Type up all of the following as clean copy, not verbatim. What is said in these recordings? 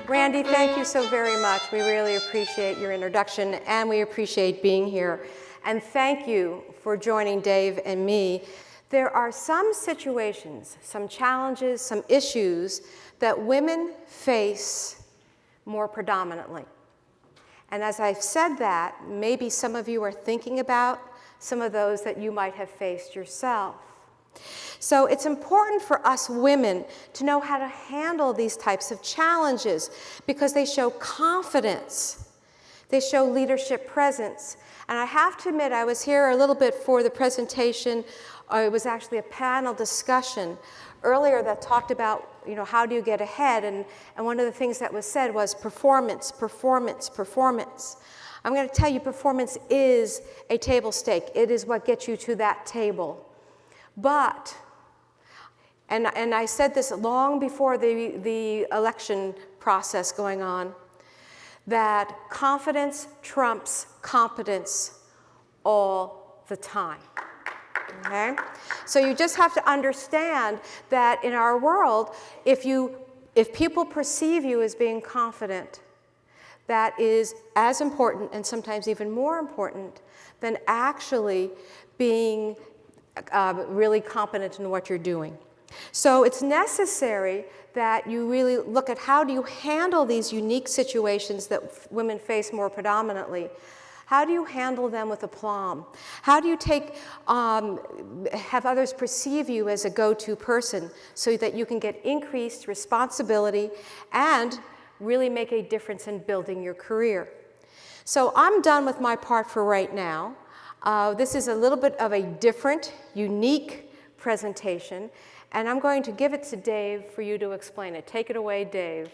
Randy, thank you so very much. We really appreciate your introduction, and we appreciate being here. And thank you for joining Dave and me. There are some situations, some challenges, some issues that women face more predominantly. And as I've said that, maybe some of you are thinking about some of those that you might have faced yourself. So it's important for us women to know how to handle these types of challenges because they show confidence, they show leadership presence. And I have to admit, I was here a little bit for the presentation. It was actually a panel discussion earlier that talked about, how do you get ahead? And one of the things that was said was performance, performance, performance. I'm going to tell you, performance is a table stake. It is what gets you to that table. But, and I said this long before the election process going on, that confidence trumps competence all the time. Okay? So you just have to understand that in our world, if people perceive you as being confident, that is as important and sometimes even more important than actually being really competent in what you're doing. So it's necessary that you really look at how do you handle these unique situations that women face more predominantly. How do you handle them with aplomb? How do you have others perceive you as a go-to person so that you can get increased responsibility and really make a difference in building your career? So I'm done with my part for right now. This is a little bit of a different, unique presentation, and I'm going to give it to Dave for you to explain it. Take it away, Dave.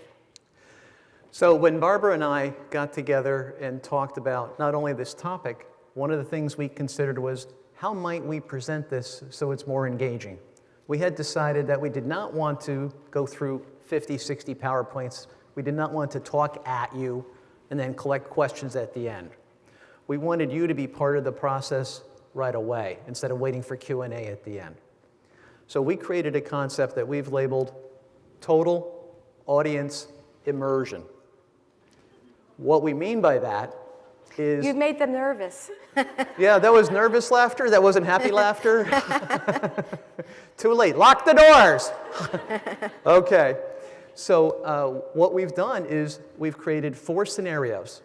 So when Barbara and I got together and talked about not only this topic, one of the things we considered was how might we present this so it's more engaging? We had decided that we did not want to go through 50, 60 PowerPoints. We did not want to talk at you and then collect questions at the end. We wanted you to be part of the process right away instead of waiting for Q&A at the end. So we created a concept that we've labeled total audience immersion. What we mean by that is... You've made them nervous. Yeah, that was nervous laughter. That wasn't happy laughter. Too late. Lock the doors. Okay. So what we've done is we've created 4 scenarios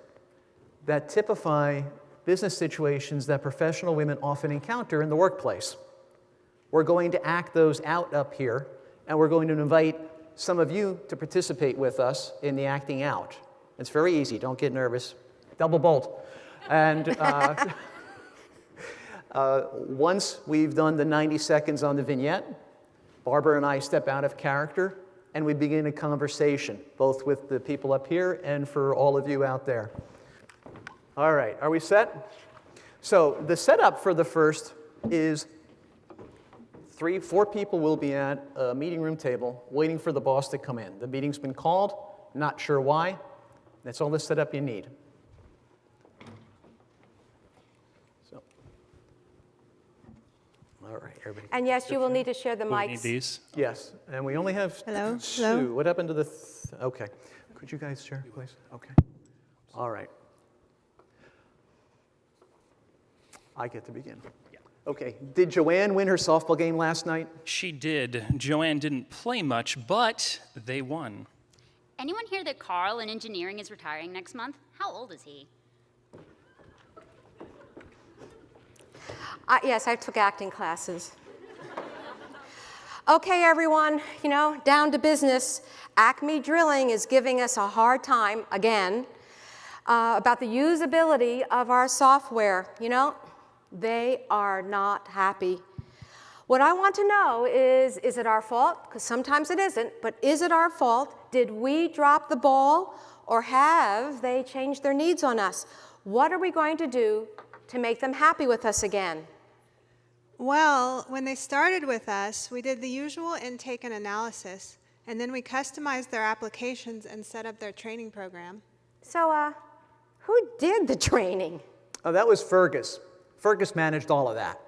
that typify business situations that professional women often encounter in the workplace. We're going to act those out up here, and we're going to invite some of you to participate with us in the acting out. It's very easy. Don't get nervous. Double bolt. And once we've done the 90 seconds on the vignette, Barbara and I step out of character, and we begin a conversation, both with the people up here and for all of you out there. All right. Are we set? So the setup for the first is 3, 4 people will be at a meeting room table waiting for the boss to come in. The meeting's been called. Not sure why. That's all the setup you need. So, all right, everybody. And yes, you will need to share the mics. We need these. Yes, and we only have 2. Hello? What happened to the... Okay. Could you guys share, please? Okay. All right. I get to begin. Yeah. Okay. Did Joanne win her softball game last night? She did. Joanne didn't play much, but they won. Anyone hear that Carl in engineering is retiring next month? How old is he? Yes, I took acting classes. Okay, everyone, down to business. Acme Drilling is giving us a hard time, again, about the usability of our software. They are not happy. What I want to know is it our fault? Because sometimes it isn't, but is it our fault? Did we drop the ball, or have they changed their needs on us? What are we going to do to make them happy with us again? Well, when they started with us, we did the usual intake and analysis, and then we customized their applications and set up their training program. So, who did the training? Oh, that was Fergus. Fergus managed all of that.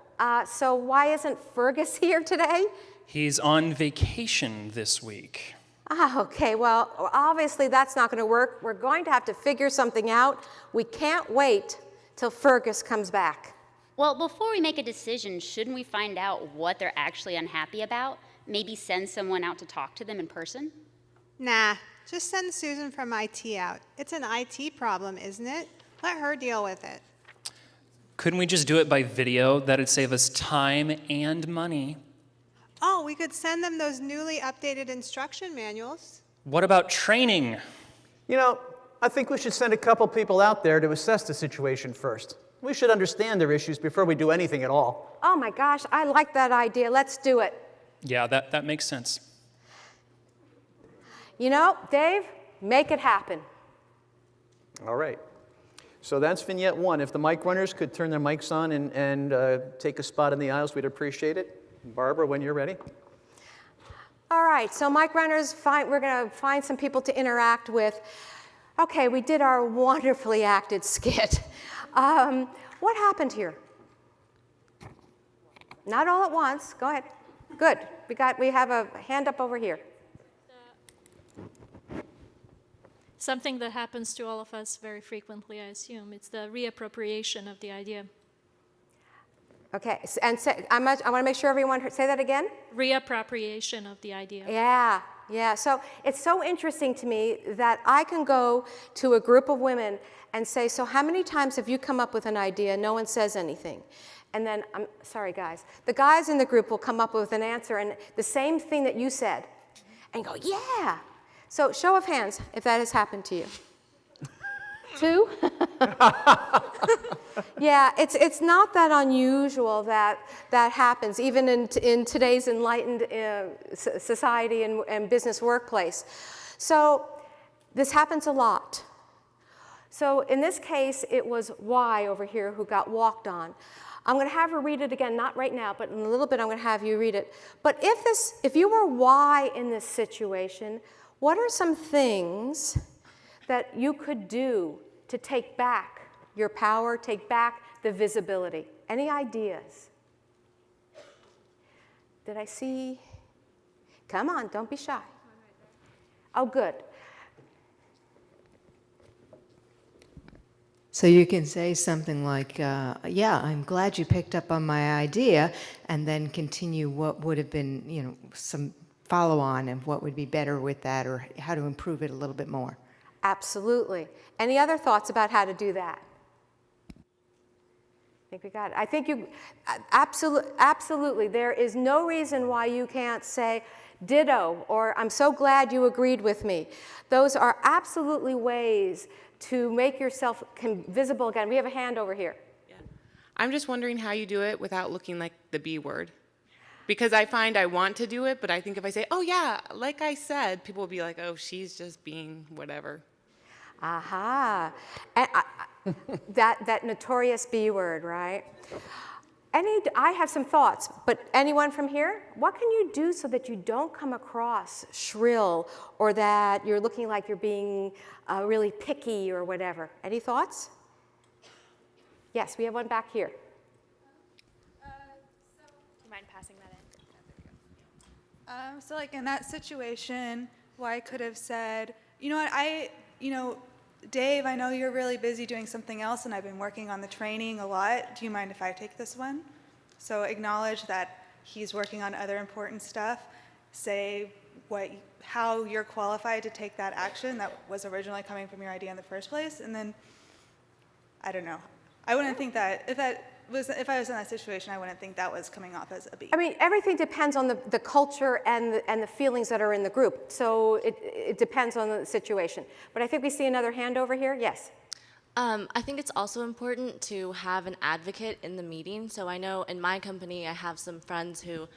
So why isn't Fergus here today? He's on vacation this week. Ah, okay, well, obviously that's not going to work. We're going to have to figure something out. We can't wait till Fergus comes back. Well, before we make a decision, shouldn't we find out what they're actually unhappy about? Maybe send someone out to talk to them in person? Nah, just send Susan from IT out. It's an IT problem, isn't it? Let her deal with it. Couldn't we just do it by video? That'd save us time and money. Oh, we could send them those newly updated instruction manuals. What about training? You know, I think we should send a couple people out there to assess the situation first. We should understand their issues before we do anything at all. Oh my gosh, I like that idea. Let's do it. Yeah, that makes sense. You know, Dave, make it happen. All right. So that's vignette 1. If the mic runners could turn their mics on and take a spot in the aisles, we'd appreciate it. Barbara, when you're ready. All right, so mic runners, we're going to find some people to interact with. Okay, we did our wonderfully acted skit. What happened here? Not all at once. Go ahead. Good. We have a hand up over here. Something that happens to all of us very frequently, I assume. It's the reappropriation of the idea. Okay, and I want to make sure everyone say that again. Reappropriation of the idea. Yeah. So it's so interesting to me that I can go to a group of women and say, so how many times have you come up with an idea? No one says anything. And then, I'm sorry guys, the guys in the group will come up with an answer and the same thing that you said and go, yeah. So show of hands if that has happened to you. 2? Yeah, it's not that unusual that happens, even in today's enlightened society and business workplace. So this happens a lot. So in this case, it was Y over here who got walked on. I'm going to have her read it again, not right now, but in a little bit I'm going to have you read it. But if you were Y in this situation, what are some things that you could do to take back your power, take back the visibility? Any ideas? Did I see? Come on, don't be shy. Oh, good. So you can say something like, yeah, I'm glad you picked up on my idea, and then continue what would have been, some follow-on and what would be better with that, or how to improve it a little bit more. Absolutely. Any other thoughts about how to do that? I think we got it. I think you, absolutely. There is no reason why you can't say ditto, or I'm so glad you agreed with me. Those are absolutely ways to make yourself visible again. We have a hand over here. Yeah. I'm just wondering how you do it without looking like the B word. Because I find I want to do it, but I think if I say, oh yeah, like I said, people will be like, oh, she's just being whatever. Aha. And that notorious B word, right? I have some thoughts, but anyone from here? What can you do so that you don't come across shrill or that you're looking like you're being really picky or whatever? Any thoughts? Yes, we have one back here. Do you mind passing that in? So like in that situation, I could have said, you know what, Dave, I know you're really busy doing something else and I've been working on the training a lot. Do you mind if I take this one? So acknowledge that he's working on other important stuff. Say how you're qualified to take that action that was originally coming from your idea in the first place. And then, I don't know. I wouldn't think that, if I was in that situation, I wouldn't think that was coming off as a B. I mean, everything depends on the culture and the feelings that are in the group. So it depends on the situation. But I think we see another hand over here. Yes. I think it's also important to have an advocate in the meeting. So I know in my company, I have some friends who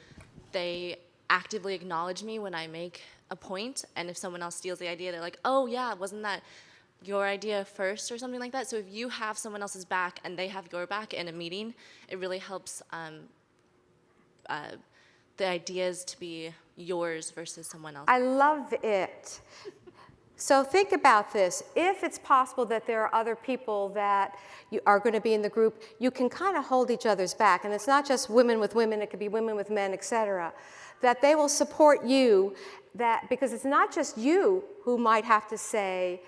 they actively acknowledge me when I make a point. And if someone else steals the idea, they're like, oh yeah, wasn't that your idea first or something like that? So if you have someone else's back and they have your back in a meeting, it really helps the ideas to be yours versus someone else. I love it. So think about this. If it's possible that there are other people that are going to be in the group, you can kind of hold each other's back. And it's not just women with women, it could be women with men, etc. that they will support you, that because it's not just you who might have to say,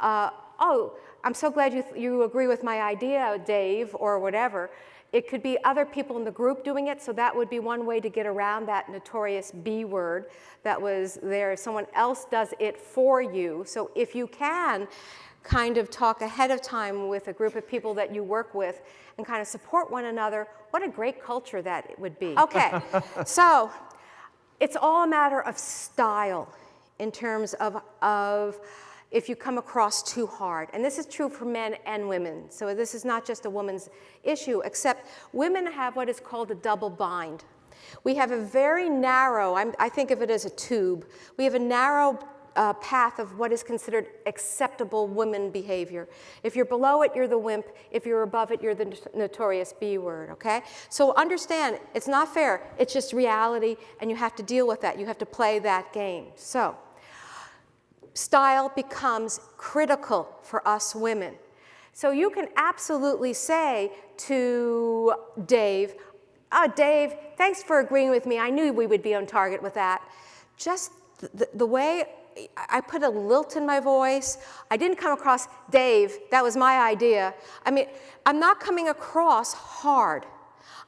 oh, I'm so glad you agree with my idea, Dave, or whatever. It could be other people in the group doing it, so that would be one way to get around that notorious B word that was there. Someone else does it for you. So if you can kind of talk ahead of time with a group of people that you work with and kind of support one another, what a great culture that it would be. Okay, so it's all a matter of style in terms of if you come across too hard. And this is true for men and women. So this is not just a woman's issue, except women have what is called a double bind. We have a very narrow, I think of it as a tube, we have a narrow path of what is considered acceptable women behavior. If you're below it, you're the wimp. If you're above it, you're the notorious B word, okay? So understand, it's not fair. It's just reality, and you have to deal with that. You have to play that game. So style becomes critical for us women. So you can absolutely say to Dave, Dave, thanks for agreeing with me. I knew we would be on target with that. Just the way I put a lilt in my voice, I didn't come across, Dave, that was my idea. I mean, I'm not coming across hard.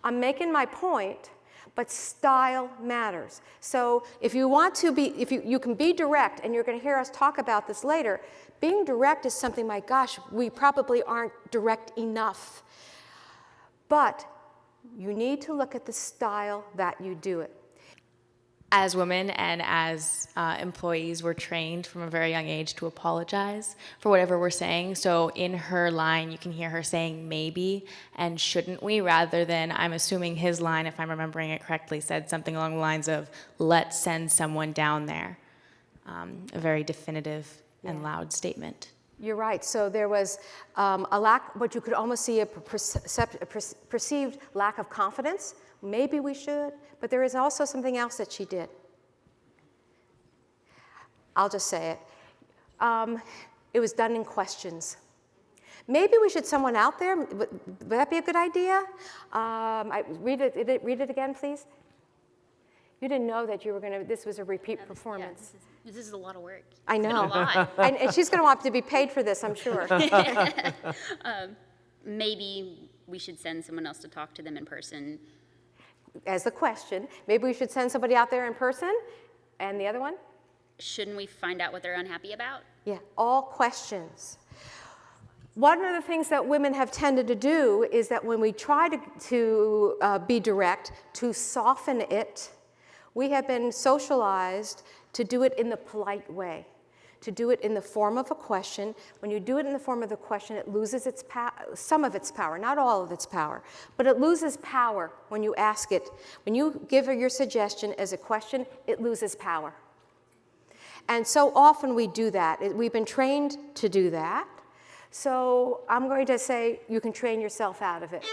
I'm making my point, but style matters. So if you want to be, if you can be direct, and you're going to hear us talk about this later, being direct is something, my gosh, we probably aren't direct enough. But you need to look at the style that you do it. As women and as employees, we're trained from a very young age to apologize for whatever we're saying. So in her line, you can hear her saying maybe and shouldn't we, rather than, I'm assuming his line, if I'm remembering it correctly, said something along the lines of, let's send someone down there. A very definitive and loud statement. You're right. So there was a lack, what you could almost see a perceived lack of confidence. Maybe we should, but there is also something else that she did. I'll just say it. It was done in questions. Maybe we should someone out there. Would that be a good idea? Read it again, please. You didn't know that you were going to, this was a repeat performance. This is a lot of work. I know. A lot. And she's going to want to be paid for this, I'm sure. Maybe we should send someone else to talk to them in person. As the question, maybe we should send somebody out there in person. And the other one? Shouldn't we find out what they're unhappy about? Yeah, all questions. One of the things that women have tended to do is that when we try to be direct, to soften it, we have been socialized to do it in the polite way, to do it in the form of a question. When you do it in the form of the question, it loses its some of its power, not all of its power, but it loses power when you ask it. When you give her your suggestion as a question, it loses power. And so often we do that. We've been trained to do that. So I'm going to say you can train yourself out of it.